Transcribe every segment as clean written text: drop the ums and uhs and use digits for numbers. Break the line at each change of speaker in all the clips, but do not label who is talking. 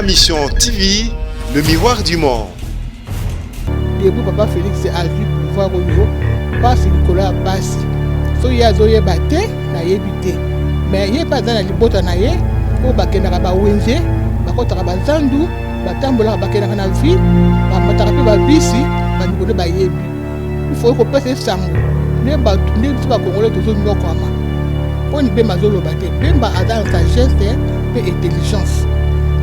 Mission TV, le miroir du monde.
Depuis Papa Félix a dû pouvoir au niveau, pas sur le colère basse. So il y a zoé batté, na yébité. Mais il n'y a pas dans la libota na yé, au baké na ba wenze, bakota ba zandu, batambola baké na vie, ba matarapi ba bisi, ba nikone ba yébi. Il faut que passe sango. Ne ba congolais toujours non comme. Pour ne pas mazolo baté, bemba a sagesse et intelligence.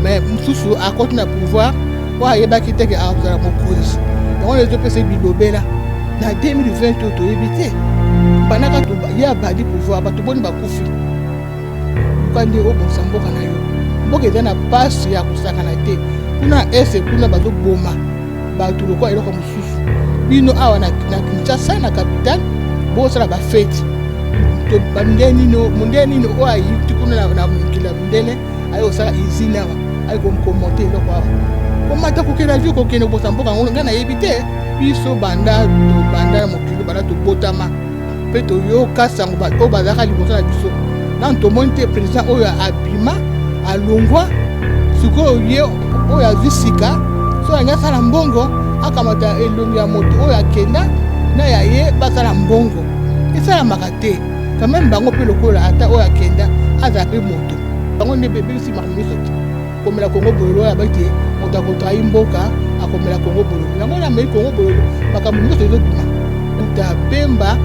Mais sous à côté de pouvoir, pour y avoir quitté que à la cause. On les autres c'est bilobé là. Dans 2020 tout évité. Pendant que il y a pas de pouvoir, pas tout bon ba kufi. Quand on bon sambo kana yo. Mboke za na passe ya kusaka na te. Kuna ese kuna bazo boma. Ba tout ko elo comme susu. Bino awa na Kinshasa na capitale, bo sala ba fête. To bandeni no o ayi tikuna na mukila ndele ayo sala izina ay comme commenter le quoi comment ta ko kena ju ko kena bo sambo kan ngana yebite biso banda mokilo banda to botama peto yo kasango ba o bazaka liboso na biso nan to monte président oyo abima alongwa suko ye oyo azisika so anga sala mbongo akamata elongi ya moto oyo akenda na ya ye basala mbongo esala makate quand même bango pe lokola ata oyo akenda aza pe moto bango ne bebe si marmiso comme la Congo bolo ya baki moto akotrahi mboka akomela Congo bolo yango na me Congo bolo makambo nyonso ezobima uta bemba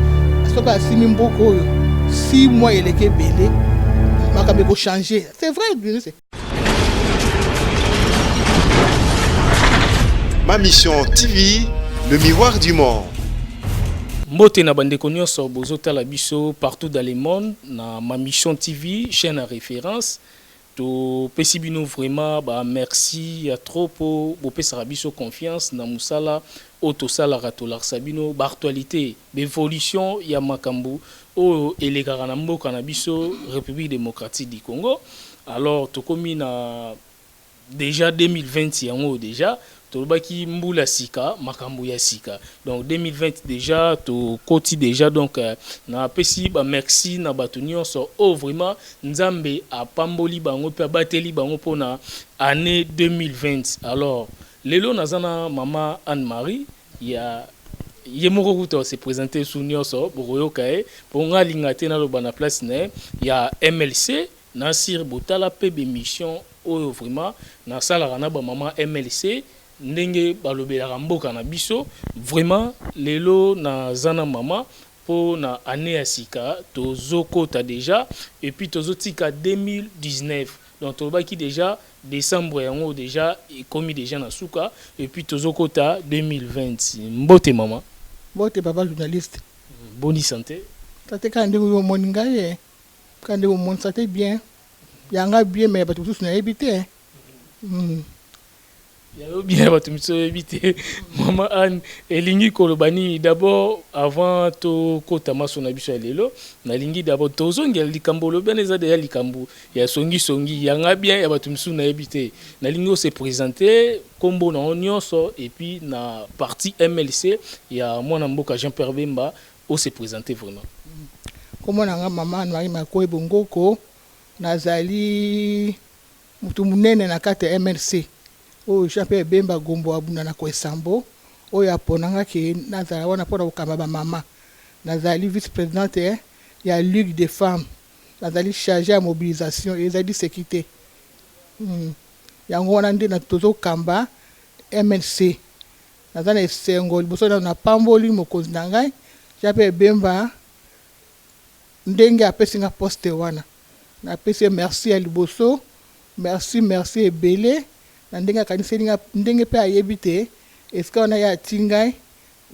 soka asimi mboka oyo 6 mois eleke belé makambo ko changer c'est vrai c'est
Ma Mission TV, le miroir du monde.
Mbote na bandeko nyonso bozotala biso partout dans le monde na Ma Mission TV, chaîne à référence. To pesi bino vraiment ba merci à trop pour bopesa biso confiance na musala auto sala ratolar sabino ba actualité l'évolution ya makambo o elekaka na mboka na biso République démocratique du Congo. Alors to komi na déjà 2020 yango déjà tolobaki mbula sika makambo ya sika donc 2020 déjà to koti déjà donc na pesi ba merci na bato nyonso o vraiment nzambe apamboli bango pe bateli bango pona année 2020. Alors lelo nazana mama Anne-Marie ya yemoko kuta se présenter sous nyonso bokoyoka e ponga lingate na loba na place ne ya MLC Nasir Botala PB mission oyo vraiment na sala kana ba mama MLC ndenge balobelaka mboka na biso vraiment lelo na zana mama po na année ya sika tozokota déjà et puis tozotika 2019 donc tobaki déjà décembre yango déjà ekomi déjà na suka et puis tozokota 2020 mbote mama
mbote papa journaliste
bonne santé
santé quand yo moninga ye quand yo mon santé bien yanga bien mais bato tous na habité
Il y a bien éviter maman Anne et lingi kolobani d'abord avant to kota maso na biso lelo na lingi d'abord tozongela likambo lo bien eza de likambo ya songi yanga bien ya batumsu na éviter na lingi se présenter kombo na nyonso et puis na parti MLC ya mwana mboka Jean-Pierre Bemba o se présenter vraiment
comme na maman Marie Makoy Bongoko nazali mutu munene na kata MLC o Jean-Pierre Bemba Gombo abuna na ko Sambo o ya ponanga ke nazala wana pona ukamba ba mama nazali vice-présidente ya Ligue des femmes nazali chargé à mobilisation et de sécurité yango wana ndi na tozo kamba MLC nazana sengo liboso na pamboli mokonzi na ngai Jean-Pierre Bemba ndenge apesinga poste wana na pese merci à liboso merci ebele na ndenge kaniselinga ndenge pe ayebite eska ona ya tingai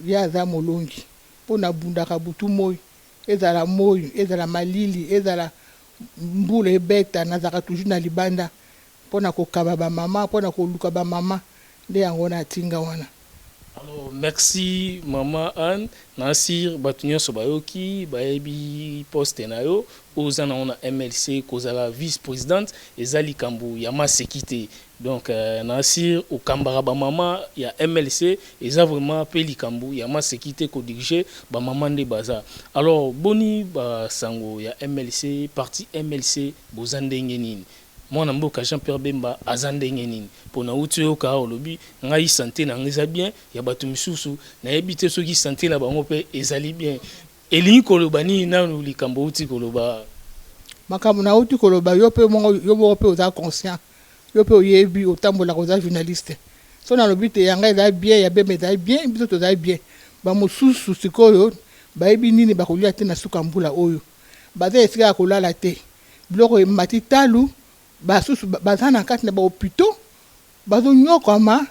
ya za molongi pona bundaka butu moyi ezala malili ezala mbula ebeta nazaka toujours na libanda pona kokaba ba mama pona koluka ba mama nde yango na tinga wana.
Alors merci maman Anne Nasir batunyo sobayoki baebi poste na yo ozana on a MLC kozala vice-présidente ezali kambu ya ma sécurité donc Nasir au kambara ba maman ya MLC eza vraiment peli kambu ya ma sécurité ko diriger ba maman de baza. Alors boni ba sango ya MLC parti MLC bozandenge nini mwana mboka Jean-Pierre Bemba aza ndenge nini mpona uti oyoka olobi ngai santé na eza bien ya bato misusu nayebi te soki santé na bango mpe ezali bien elingi koloba nini nanu likambo uti koloba
makambo na uti koloba yo moko mpe oza conscient yo mpe oyebi otambolaka oza journaliste so nalobi te yanga eza bien ya Bemba eza bien biso toza bien bamosusu sikoyo bayebi nini bakolia te na suka mbula oyo baza esika ya kolala te biloko emati talu basusu baza na kati na bahopito bazonyokama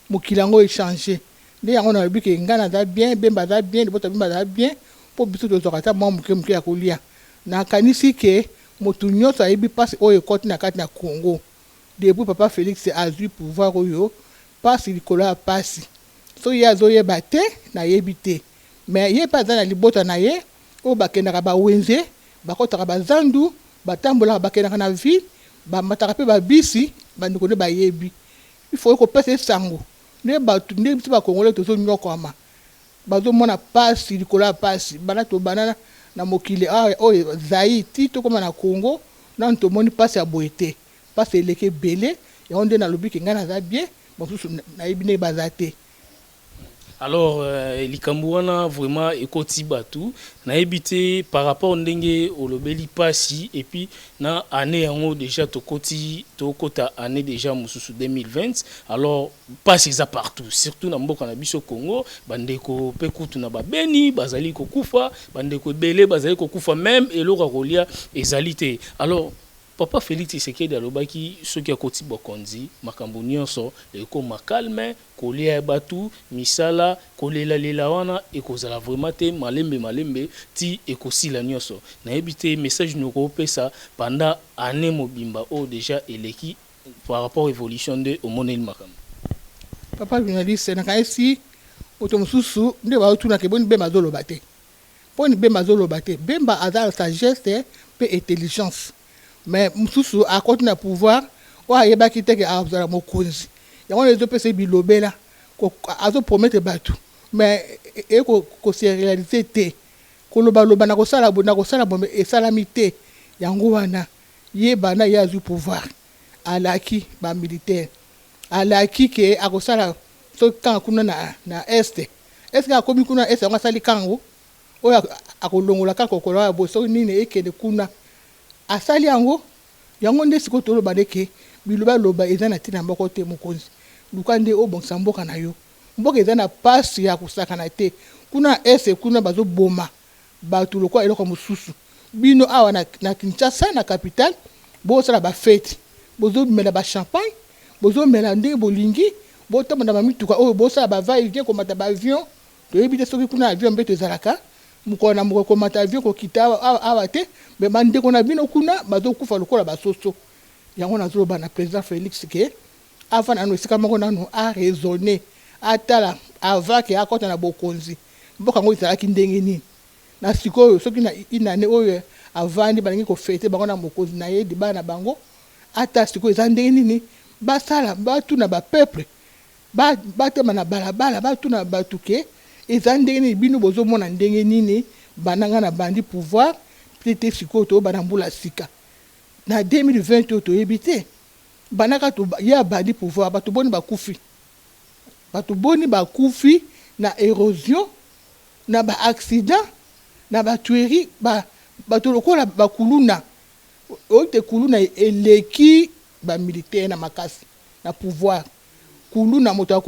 mokili yango echange nde yango nalobi ke ngai naza bien Bemba aza bien libota Bemba aza bien mpo biso tozwaka ata mwa moke ya kolia nakanisi ke motu nyonso ayebi mpasi oyo ekoti na kati na Congo depuis papa Félix azwi pouvoir oyo mpasi likolo ya mpasi so ye azoyeba te nayebi te mais ye mpe aza na libota na ye oyo bakendaka bawenze bakotaka bazandu batambolaka bakendaka na ville bamataka mpe babisi bandeko nde bayebi ifo kopesa esango nde bato nde biso bakongole tozonyokama bazomona mpasi likolo ya mpasi bana tobana na mokili oyo zai ti tokóma na Congo nanu tomoni mpasi ya boye te mpasi eleki ebele yango nde nalobi ke ngai naza bien mosusu nayebi ndenge baza te.
Alors likambo wana vraiment ekoti batu nayebi te par rapport ndenge olobeli pasi et puis na année yango déjà tokota année déjà mosusu 2020 alors pasi eza partout surtout na mboka na biso Congo bandeko pe kutu na babeni bazali kokufa bandeko ebele bazali kokufa même eloko kolia ezali te alors Papa Félix Tshisekedi alobaki soki akoti bokonzi makambo nyonso ekoma calme kolia batu misala kolela lela wana ekozala vraiment te malembe ti ekosila nyonso nayebi te message noko pesa pendant année mobimba o déjà eleki par rapport évolution de omoneli makambo
papa journaliste na kaisi otomususu nde baotuna ke boni Bemba zoloba te poni Bemba zoloba te Bemba aza sagesse pe intelligence mais mususu akoti na pouvoir o ayebaki te ke azala mokonzi yango ezopesa bilobela azopromettre bato mais se réaliser te kolobaloba na kosala bombe esalami te yango wana ye bana ye azwi pouvoir alaki bamilitaire alaki ke akosala soki kanga kuna na este que akomi kuna este yango asali kango oyo akolongola kaka kokolo ya boye soki nini ekende kuna asali yango nde sikoyo toloba ndeke bilobaloba eza na ntina moko te mokonzi luka nde obongisa mboka na yo mboka eza na pasi ya kosakana te kuna ese kuna bazoboma bato lokola eloko mosusu bino awa na Kinshasa na capitale bosala bafete bozomela bachampagne bozomela ndenge bolingi botambola bamituka oyo bosala bavai-vient komata baavion toyebi te soki kuna avion mpe tozalaka mokolo na mokolo komata avion kokita awa te me bandeko na bino kuna bazokufa lokola basoso yango nazoloba na président Félix ke avant nano esika moko nano araisonné atala avant ke akota na bokonzi mboka ngo ezalaki ndenge nini na sikoyo soki na inane oyo avandi balingi kofete bango na mokonzi na ye dibana na bango ata sikoyo eza ndenge nini basala batuna bapeuple batema na balabala batuna bato ke eza ndenge nini bino bozomona ndenge nini bananga na bandi pouvoir peut-être sikoyo to bana mbula sika na 2020 oyo toyebi te banaka ya bandi pouvoir bato boni bakufi na érosion na baaccident na batuerie bato lokola bakuluna oyo te kuluna eleki bamilitaire na makasi na pouvoir kuluna moto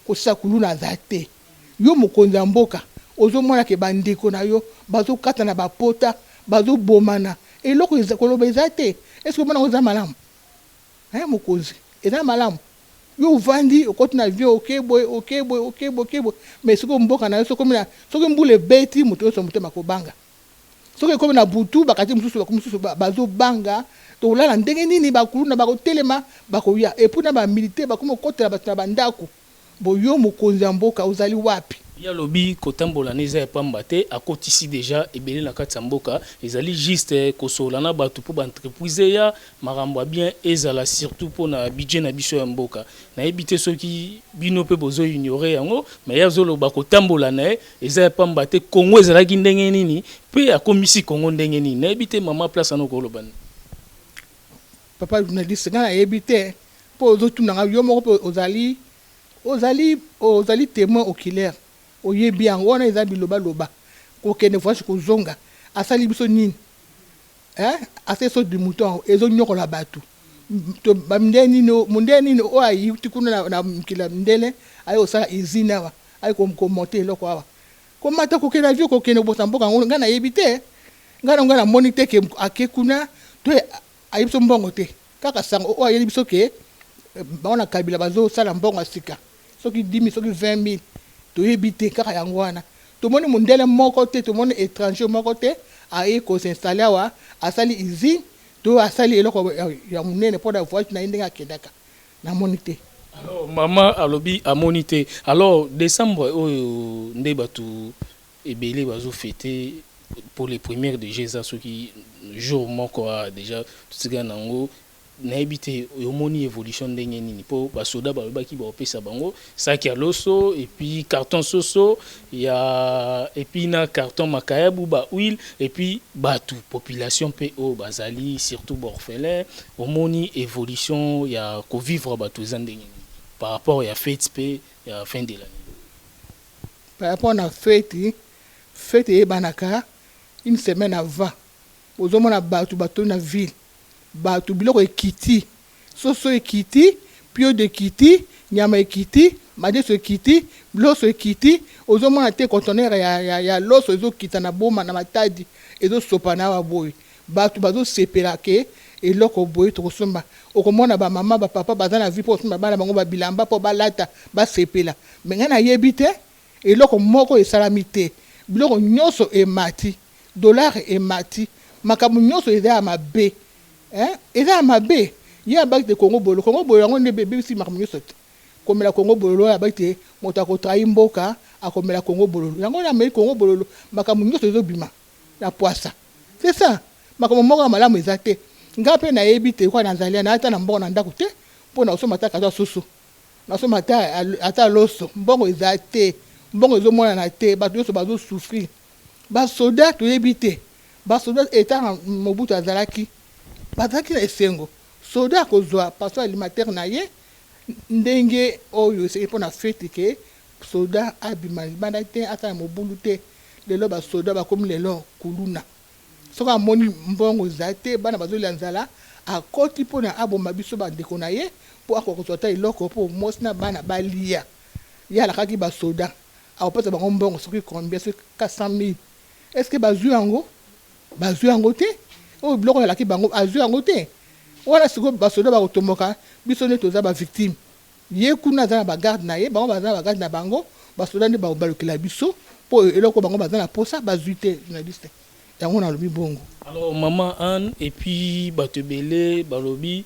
kosisa kuluna aza te yo mokonzi ya mboka ozomona ke bandeko na yo bazokata na bapota bazobomana eloko koloba eza te est-ce que omona oza malamu mokonzi eza malamu yo ovandi okoti na avion okeboye mais soki mboka na yo soki mbula ebeti moto nyonso motema kobanga soki ekomi na butu bakati mosusu bazobanga tolala ndenge nini bakuluna bakotelema bakoya epuis na bamilitaire bakomi okotela bato na bandako boyo mokonzi ya mboka ozali wapi
ya lobi kotambola neza ya pamba te akotisi déjà ebele na kati ya mboka ezali juste kosola na bato po baentreprise ya makambo bien ezala surtout po na budget na biso ya mboka nayebi te soki bino mpe bozo ignore yango mais ya zoloba kotambola na ye eza ya pamba te Congo ezalaki ndenge nini mpe akomisi Congo ndenge nini nayebi te mama place ano koloba
papa journaliste nga nayebi te mpo ozotuna nga yo moko mpe ozali témoin oculaire oyebi yango wana eza bilobaloba kokende voyage kozonga asali biso nini asali so du mouton ezonyokola bato mondele nini oyo ayuti kuna na mokila mindele aye kosala usine awa aye komonte eloko awa komata kokende avio kokende kobota mboka yango nga nayebi te nga namoni te ke ake kuna to ayebi biso mbongo te kaka sango oyo ayeli biso ke bango na kabila bazosala mbongo ya sika soki 10 000 soki 20 000 toyebi te kaka yango wana tomoni mondele moko te tomoni étranger moko te aye kosinstale awa asali usine to asali eloko ya monene mpo na voyage na ye ndenge akendaka namoni te.
Alors mama alobi amoni te. Alors décembre oyo nde bato ebele bazofete pour les premières de Jésus soki jour moko déjà tusiga nango nayebi te omoni évolution ndenge nini mpo basoda balobaki baopesa bango saki ya loso et puis carton soso ya et puis na carton makayabu ba huile et puis bato population pe o bazali surtout orphelin omoni évolution ya ko vivre bato eza ndenge nini par rapport ya fête pe ya fin de l'année.
Par rapport na fête ebanaka une semaine avant ozomona bato na ville bato biloko ekiti soso ekiti pio de kiti nyama ekiti madeso ekiti loso ekiti ozomona te conteneur ya loso ezokita na boma na matadi ezosopa na awa boye bato bazosepela ke eloko boye tokosomba okomona bamama bapapa baza na vie mpo osomba bana bango babilamba mpo balata basepela me ngai nayebi te eloko moko esalami te biloko nyonso emati dollar emati makambo nyonso eza ya mabe eza ya mabe ye abaki te Congo Bolo yango nde bebisi makambo nyonso te komela Congo Bolo abaki te moto akotrahi mboka akomela Congo Bolo yango na ameli Congo Bolo makambo nyonso ezobima na poisa c'est ça makambo moko ya malamu eza te nga mpe nayebi te kwa nanzalia na ata na mbongo na ndako te mpo na osoma ata kato soso nasoma ata loso mbongo eza te mbongo ezomonana te bato nyonso bazosouffrir basoda toyebi te basoda eta Mobutu azalaki bazalaki na esengo soda akozwa passion alimentaire na ye ndenge oyo eseki mpo na fete ke soda abima libanda te ata na mobulu te lelo basoda bakomi lelo kuluna soki amoni mbongo eza te bana bazolia nzala akoti mpo na aboma biso bandeko na ye mpo akokozwa ta eloko mpo mosi na bana balia ye alakaki basoda akopesa bango mbongo soki combien soki 400 000 est-ce que bazwi yango te oyo biloko yalaki bango azwi yango te wana sikoyo basoda bakotomboka biso nde toza bavictime ye kuna aza na bagarde na ye bango baza na bagarde na bango basoda nde balukela biso mpo eloko bango baza na posa bazwi te journaliste yango nalobi bongo.
Alors maman Anne et puis bato ebele balobi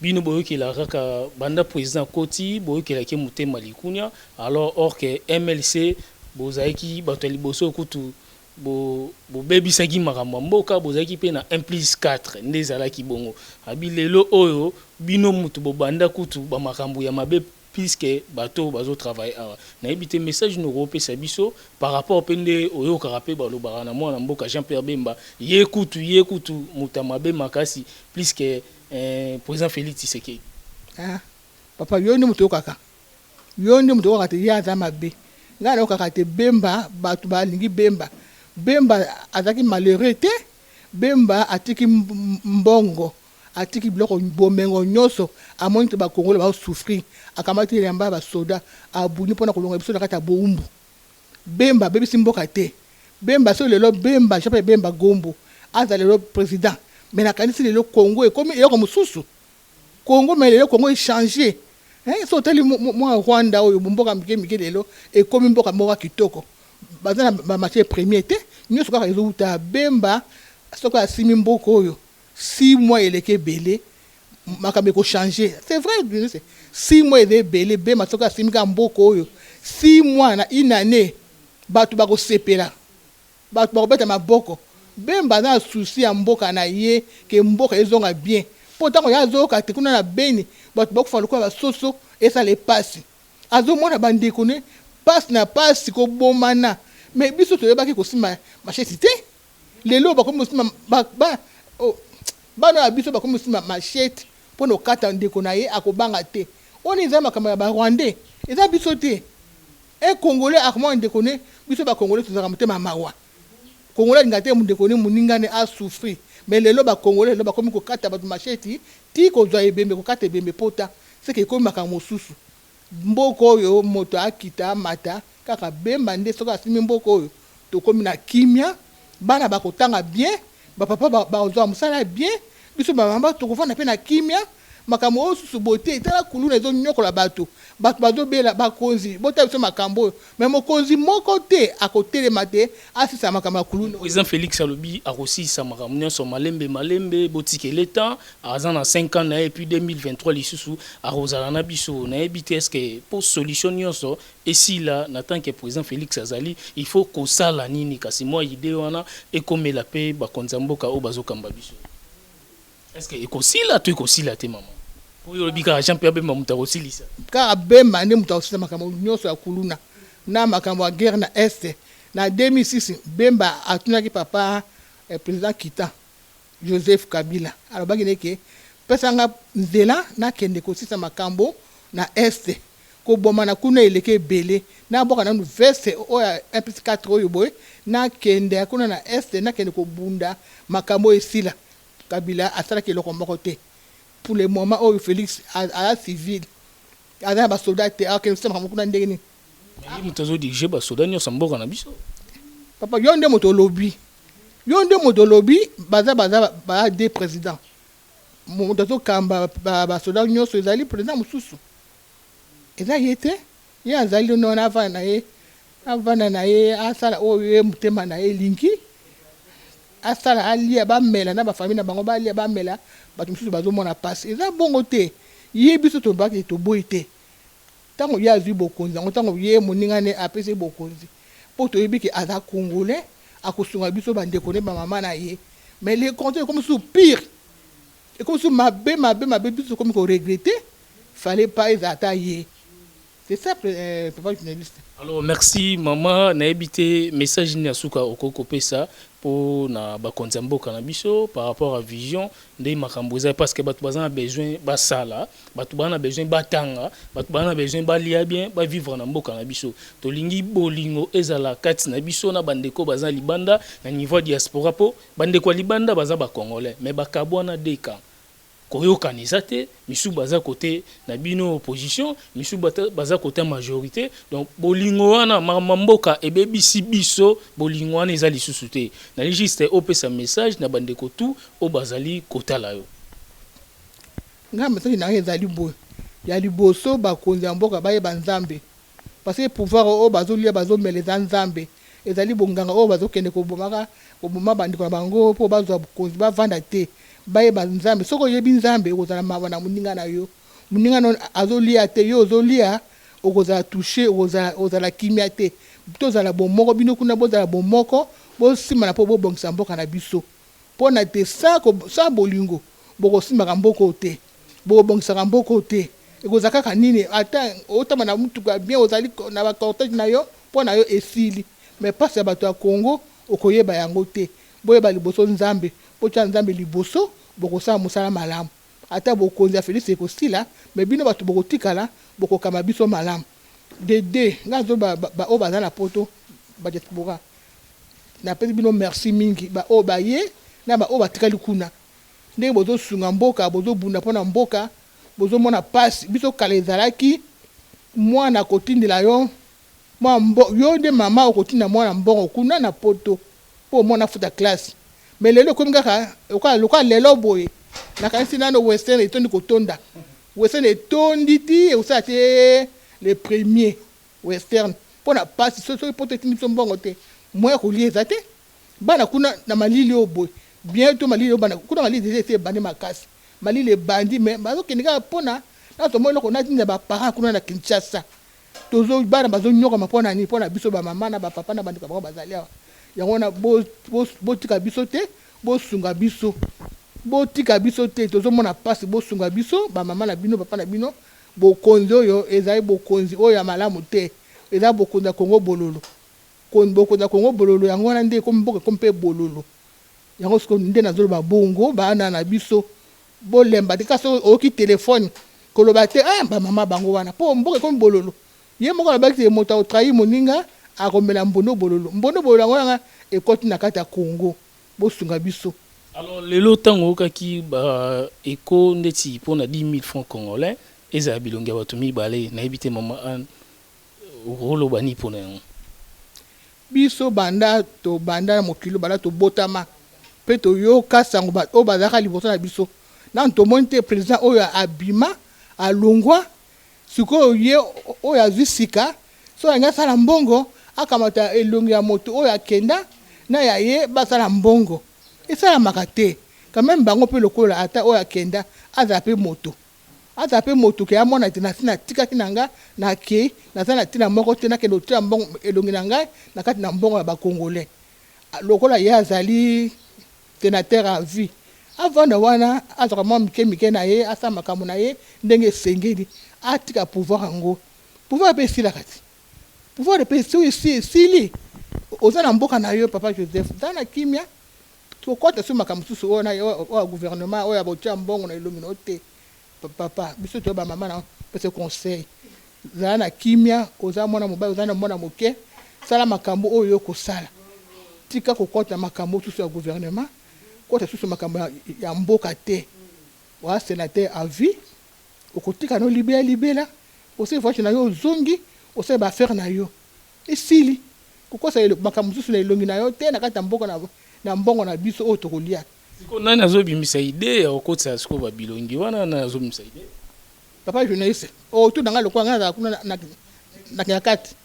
bino boyokela kaka banda président Koti boyokelaki motema likunya alors or que MLC bozalaki bato ya liboso kutu bobebisaki makambo mboka bozalaki mpe na 1+4 nde ezalaki bongo abi lelo oyo bino mutu bobanda kutu bamakambo ya mabe puisque bato bazotravaille awa nayebi te message nokopesa biso par rapport mpe nde oyokaka mpe balobaka na mwana mboka Jean-Pierre Bemba ye kutu mutu ya mabe makasi puisque président Félix Tshisekedi.
Papa yo nde mutu oyokaka te ye aza mabe ngai nayokaka te Bemba bato balingi Bemba azaki malheureux te Bemba atiki mbongo atiki biloko bomengo nyonso amoni te bakongole bazosouffrir akamati elamba basoda abuni mpona kolonga biso na kati ya boumbu Bemba bebisi mboka te Bemba so lelo Bemba Jean-Pierre Bemba Gombo aza lelo président mais nakanisi lelo Congo ekomi eloko mosusu Congo mais lelo Congo echange so otali mwa Rwanda oyo mboka mike lelo ekomi mboka moko kitoko baza na bamatière premier te nyonso kaka ezouta Bemba soki asimi mboka oyo 6 mois eleke ebele makambo ekochange c'est vrai 6 mois eza ebele Bemba soki asimi kaka mboka oyo 6 mois na une année bato bakosepela bato bakobeta maboko Bemba aza na souci ya mboka na ye ke mboka ezonga bien mpo ntango ye azoyoka te kuna na Beni bato bakufa lokola basoso esala epasi azomona bandeko ne pasi na pasi kobomana mais biso toyebaki kosima machete te lelo bakomi kosima bana ya biso bakomi kosima machete mpo na okata ndeko na ye akobanga te oni eza makambo ya barwandais eza biso te e congolais akomona ndeko ne biso bacongolais tozalaka motema mawa congolais alinga te ndeko ne moningane asouffrir mais lelo bacongolais lelo bakomi kokata bato macheti ti kozwa ebembe kokata ebembe pota seke ekomi makambo mosusu mboka oyo moto akita amata kaka bemba nde soki asimi mboka oyo tokomi na kimia bana bakotanga bien bapapa bazwa mosala bien biso bamama tokovanda mpe na kimia makambo oyo susu bote etala kuluna ezonyokola bato bazobela bakonzi bota biso makambo oyo me mokonzi moko te akotelema te asisa makambo ya kuluna
président Félix alobi akosisa makambo nyonso malembe botikele temps aza na 5 ans na ye puis 2023 lisusu akozala na biso nayebi te estce pour solution nyonso esila na tant que président Félix azali il faut kosala nini kasi mwa idée wana ekomela mpe bakonzi ya mboka oyo bazokamba biso est-ce que ekosila to ekosila te mama po yo bika Jean Pierre Bemba muta kosilisa
kaka bemba nde muta kosilisa makambo nyonso ya kuluna na makambo ya guerre na este na 2006 bemba atunaki papa président kita Joseph Kabila alobaki neke pesanga nzela nakende kosisa makambo na este koboma na kuna eleke ebele naboka nanu veste oyo 1+4 oyo boye nakende kuna na este nakende kobunda makambo esila Kabila asalaki eloko moko te pour le moment oyo Félix a civil aza ba soldat te akende sema kuna ndenge ni
mutazo dirige ba soldat nyonso mboka na biso
papa yo nde moto lobi baza ba des présidents moto kamba ba soldat nyonso ezali président mususu eza yete ye azali no na avana na ye asala oyo mutema na ye linki asala alia bamela na bafamille na bango balia bamela bato mosusu bazomona pasi eza bongo te ye biso tobaki toboyi te ntango ye azwi bokonzi yango ntango ye moningane apesi bokonzi mpo toyebi ke aza congolais akosunga biso bandeko ne bamama na ye mais le compte ekomi su pire ekomi su mabe biso ekomi koregrete fallait pas ezala ata ye c'est ça papa journaliste.
Alors merci maman na ebité message ni asuka okoko pesa pour na bakonzi mboka na biso par rapport à vision ndei makambo za parce que bato bazana besoin basala bato bana besoin batanga bato bana besoin balia bien ba vivre na mboka na biso to lingi bolingo ezala kati na biso na bandeko bazana libanda na niveau diaspora po bandeko libanda baza ba congolais mais bakabwana deka koyokanisa te misu baza côté na bino opposition misu baza côté majorité donc bolingo wana mboka ebebisi biso bolingo wana ezali lisusu te na juste opesa message na bandeko tout o bazali kotala yo
nga message na ezali boye ya liboso bakonzi ya mboka baye banzambe parce que pouvoir o bazolia bazomeleza nzambe ezali bonganga o bazokende koboma bandeko na bango po bazwa bokonzi bavanda te baye banzambe soko yebi nzambe okozala mawa na muninga na yo muninga no azolia te yo ozolia okozala toucher ozala kimia te tozala bomoko bino kuna bozala bomoko bosima na po bobongisa mboka na biso pona te sa bolingo bokosimaka mboko te bobongisaka mboko te ekozala kaka nini ata otama na mutuka bien ozali na bacortege na yo pona yo esili mais pasi ya bato ya Congo okoyeba yango te boyeba liboso nzambe pocha nzambe liboso bokosala mosala malamu ata bokonzi ya Félix ekosila mais bino bato bokotikala bokokama biso malamu dede ngazo o baza na poto badiaspora napesi bino merci mingi o baye na o batikali kuna ndenge bozosunga mboka bozobunda mpona mboka bozomona pasi biso kala ezalaki mwana kotindela yo yo nde mama okotinda mwana mbongo kuna na poto po mwana futa classe mais lelo komi kaka lokola lelo boye nakanisi nano western etondi kotonda western etondi ti ekosala te le premier western mpona pasi soki poto etindi biso mbongo te moya kolia eza te bana kuna na malili oyo boye bientôt malili oyo bana kuna malili eza ete ebandi makasi malili ebandi mais bazokende kaka mpona natomoi eloko natinda baparent kuna na Kinshasa bana bazonyokama mpona nini mpona biso bamama na bapapa na bandeko bango bazali awa yango wana botika biso te bosunga biso te tozomona pasi bosunga biso bamama na bino papa na bino bokonzi oyo ezali bokonzi oyo ya malamu te eza bokonzi ya Kongo bololo bokonzi ya Kongo bololo yango wana nde ekomi mboka ekomi mpe bololo yango siko nde nazoloba bongo bana na biso bolemba te kasi oyoki telefone koloba te bamama bango wana mpo mboka ekomi bololo ye moko alobaki te moto aotrahi moninga akomela mbondo bololo yango yanga ekoti na kati ya Congo bosunga biso.
Alors lelo ntango okaki eko ndeti mpona 10 000 francs congolais ezala bilongi ya bato mibale nayebi te mama Anne okoloba nini mpona yango?
Biso banda na mokili banda tobotama mpe toyoka sango oyo bazalaka liboso na biso nanu tomoni te président oyo abima alongwa sikoyo ye oyo azwi sika so alingi asala mbongo akamata elongi ya moto oyo akenda na ya ye basala mbongo esalamaka te quand même bango mpe lokola ata oyo akenda azala mpe moto ke amona te nasi natikaki na nga nakei naza na ntina moko te nakende otia mbongo elongi na ngai na kati na mbongo ya bakongolais lokola ye azali sénateur à vie avanda wana azwaka mwa mike na ye asala makambo na ye ndenge esengeli atika pouvoir yango pouvoir mpe esilaka te pouvoir mpe esili oza na mboka na yo papa Joseph za na kimia tokota so makambo mosusu oyo ya gouvernement oyo ya botia mbongo na elongi na te papa biso to bamama na pese conseil zala na kimia oza mwana mobali oza na mwana moke sala makambo oyo kosala tika kokota makambo mosusu ya gouvernement kota susu makambo ya mboka te wa sénateur à vie okotika no libela osali voice na yo ozongi osali baaffaire na yo esili kokosa makambo mosusu na elongi na yo te na kati ya mboka na mbongo na biso oyo tokolia.
Siko nani azobimisa ide ya okotisa siko babilongi wana nani azobimisa ide?
Papa journaliste tu nanga lokola nga na kuna na kati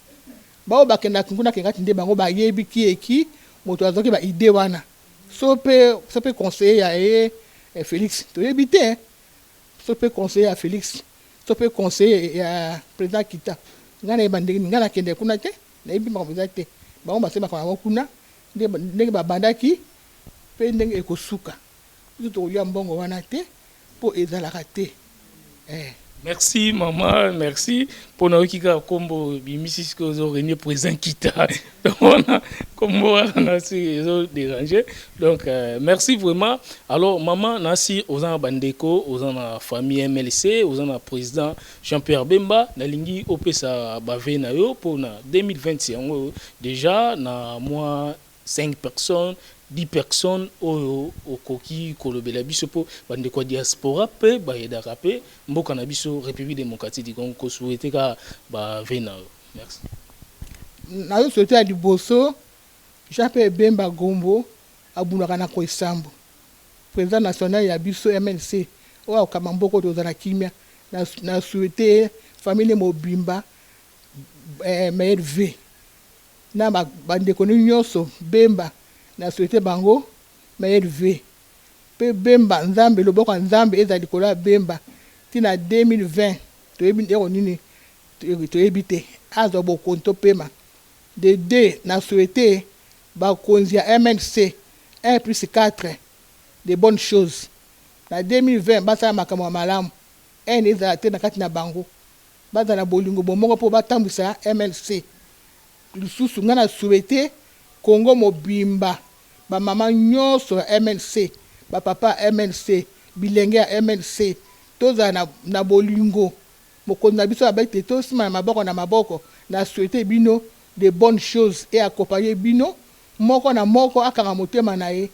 bao bakenda kuna kengati nde bango bayebi ki moto azoki ba ide wana so pe conseiller ya Félix toyebi te so pe conseiller ya Félix so pe conseiller ya président Kita ngana ebandeki ngana kende kuna te nayebi makambo te bango basema kwa kuna ndenge babandaki pe ndenge ekosuka biso tokolia mbongo wana te mpo ezalaka te.
Merci maman, merci pour nous qui a combo bimisi ce que vous aurez présent Kita. Donc on a combo on a dérangé. Donc merci vraiment. Alors maman nasi aux en bandeko, aux en famille MLC, aux en président Jean-Pierre Bemba na lingi opesa bavé na yo pour na 2021 déjà na moi 5 personnes 10 personnes au koki kolobela biso po bande kwa diaspora pe ba yedaka pe mboka na biso République démocratique du Congo ko souhaiter ka ba vena. Merci.
Na yo souhaiter à liboso Jean-Pierre Bemba Gombo abunaka na ko isambo président national ya biso MLC o kama mboko to zana kimia na souhaiter famille Mobimba MLV na bande ko nyonso Bemba na souhaité bango MLV pe Bemba nzambe loboko nzambe ezali kola Bemba tina 2020 toyebi ndeko nini toyebi te azo bokonto pema de na souhaité bakonzi ya MNC 1 plus 4 de bonnes choses na 2020 basala makambo ya malamu ene ezala te na kati na bango bazala bolingo bomoko mpo batambwisa MLC lisusu nga na souhaité Congo Mobimba ba mama nyonso ya MLC ba papa MLC bilenge ya MLC toza na bolingo mokonzi na biso abete tosima na maboko na souhaiter bino de bonnes choses et accompagner bino moko na moko akanga motema na ye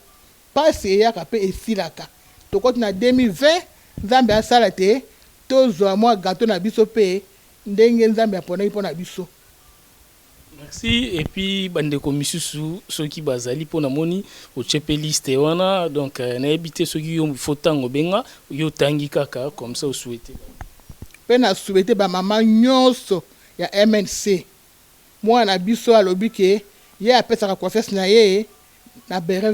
pasi eyaka pe esilaka tokoti na 2020 nzambe asala te tozwa mwa gato na biso pe ndenge nzambe aponaki mpo na biso.
Merci. Et puis bandeko misusu ceux qui bazali pour namoni au chepe liste wana donc na habité ceux qui ont fotango benga yo tangi kaka comme ça au souhaiter
pe na souhaiter ba mama nyonso ya MNC moi na biso alobi ke ye apesaka confesse na ye na beret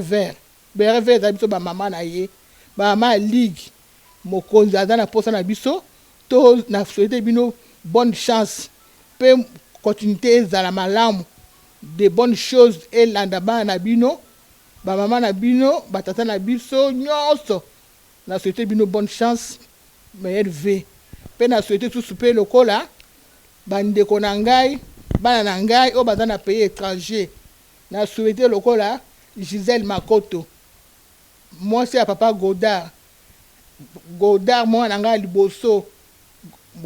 vert za biso ba mama na ye ba mama ligue mokonzi aza na posa na biso to na souhaiter bino bonne chance pe continuité ezala malamu de bonnes choses elanda bana na bino ba mama na bino batata na biso nyonso na souhaiter bino bonne chance MLV pe na souhaiter tout pe lokola bandeko na ngai bana na ngai o baza na pays étranger na souhaiter lokola Gisèle Makoto moi c'est à papa Godard Godard moi nanga liboso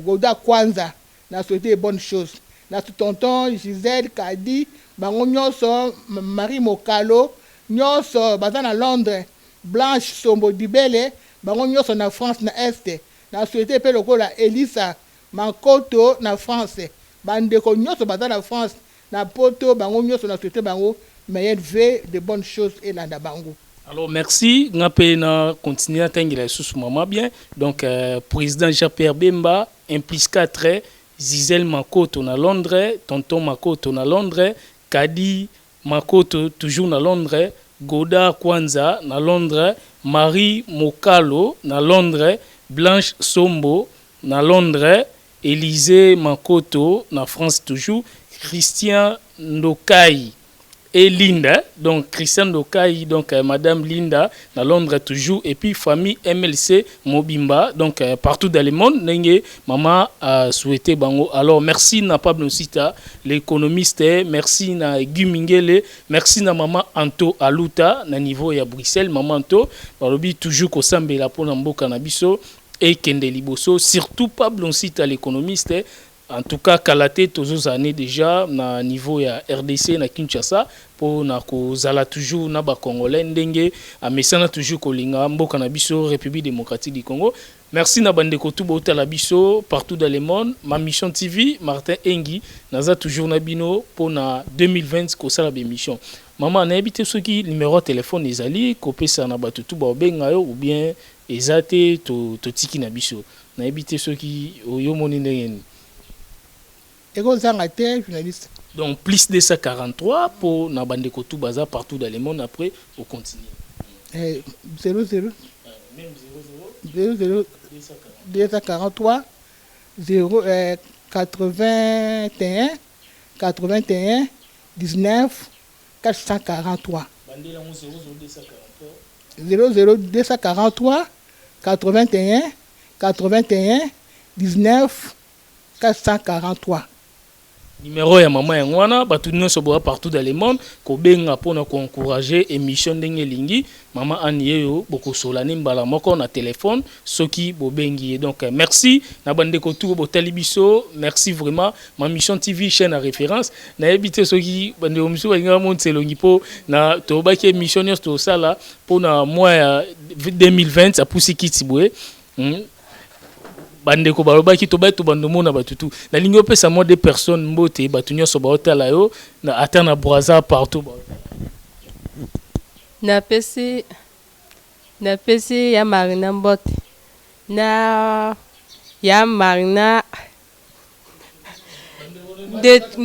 Godard kwanza na souhaité bonne chose na tonton Gisèle Kadi bango nyonso Marie Mokalo nyonso baza na Londres Blanche Sombo Dibele bango nyonso na France na Est na souhaité pe lokola Elisa Makoto na France bandeko nyonso baza na France na poto bango nyonso na souhaité bango meilleure vie de bonnes choses et landa bango.
Alors merci, on a continué à tenir sous maman bien. Donc président Jean-Pierre Bemba implique 4 Gisèle Makoto na Londres, tonton Makoto na Londres, Kadi Makoto toujours na Londres, Godard Kwanza na Londres, Marie Mokalo na Londres, Blanche Sombo na Londres, Élisée Makoto na France toujours, Christian Ndokai et Linda, donc Christian Dokai, donc Madame Linda, dans Londres toujours, et puis famille MLC Mobimba, donc partout dans le monde, maman a souhaité bango. Alors merci na Pablo Sita, l'économiste, merci na Gumingele, merci na maman Anto Aluta, na niveau ya Bruxelles, maman Anto, balobi toujours ko sambela pour mboka na biso et Kende Liboso, surtout Pablo Sita, l'économiste. En tout cas, Kalaté, tous les années déjà, na niveau ya RDC, na Kinshasa, pour na kozala toujours na ba Congolais, ndenge, a mesana toujours kolinga, mboka na biso, République démocratique du Congo. Merci na bande ko tout bota la biso, partout dans le monde. Ma mission TV, Martin Engi, naza toujours na bino, pour na 2020, ko sala mission. Maman, na habité ceux qui numéro de téléphone ezali, kopé sa na batutu ba obenga yo, ou bien ezate to tiki na biso. Na habité ceux qui oyo moni ndenge.
Journaliste.
Donc plus de 143 pour Nabandeko tout bazar partout dans le monde. Après on continue.
00 même 00 243 0 81 81 19 443 00 243 81 81 19 443.
Numéro ya maman yangwana batu nyonso boa partout dans le monde ko benga pona ko encourager émission ndenge lingi maman aniyeyo boko solani mbala moko na téléphone soki bobengi. Donc merci na bande ko tout botali biso, merci vraiment ma mission TV chaîne à référence na ebité soki bande omiso balinga montelongi po na to baki émission nyonso to sala pona mois 2020 ça pousse kitibwe bandeko balobaki to bato bandomona batutu na lingo pesa mo de personnes mbote batu nyonso baotala yo na ata na braza partout
na pesi ya Marina mbote na ya Marina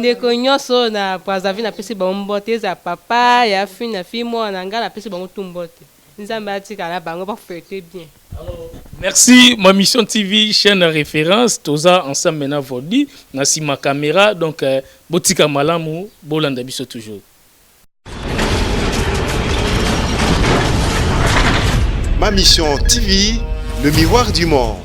de konyoso na brazavi na pesi ba mbote za papa ya fi na fi mo na ngala pesi ba mutumbote nzamba atika la bango ba fêter bien.
Merci, ma mission TV, chaîne référence, toza ensemble maintenant vodi, nasi ma caméra, donc botika malamu, bolanda biso toujours.
Ma mission TV, le miroir du monde.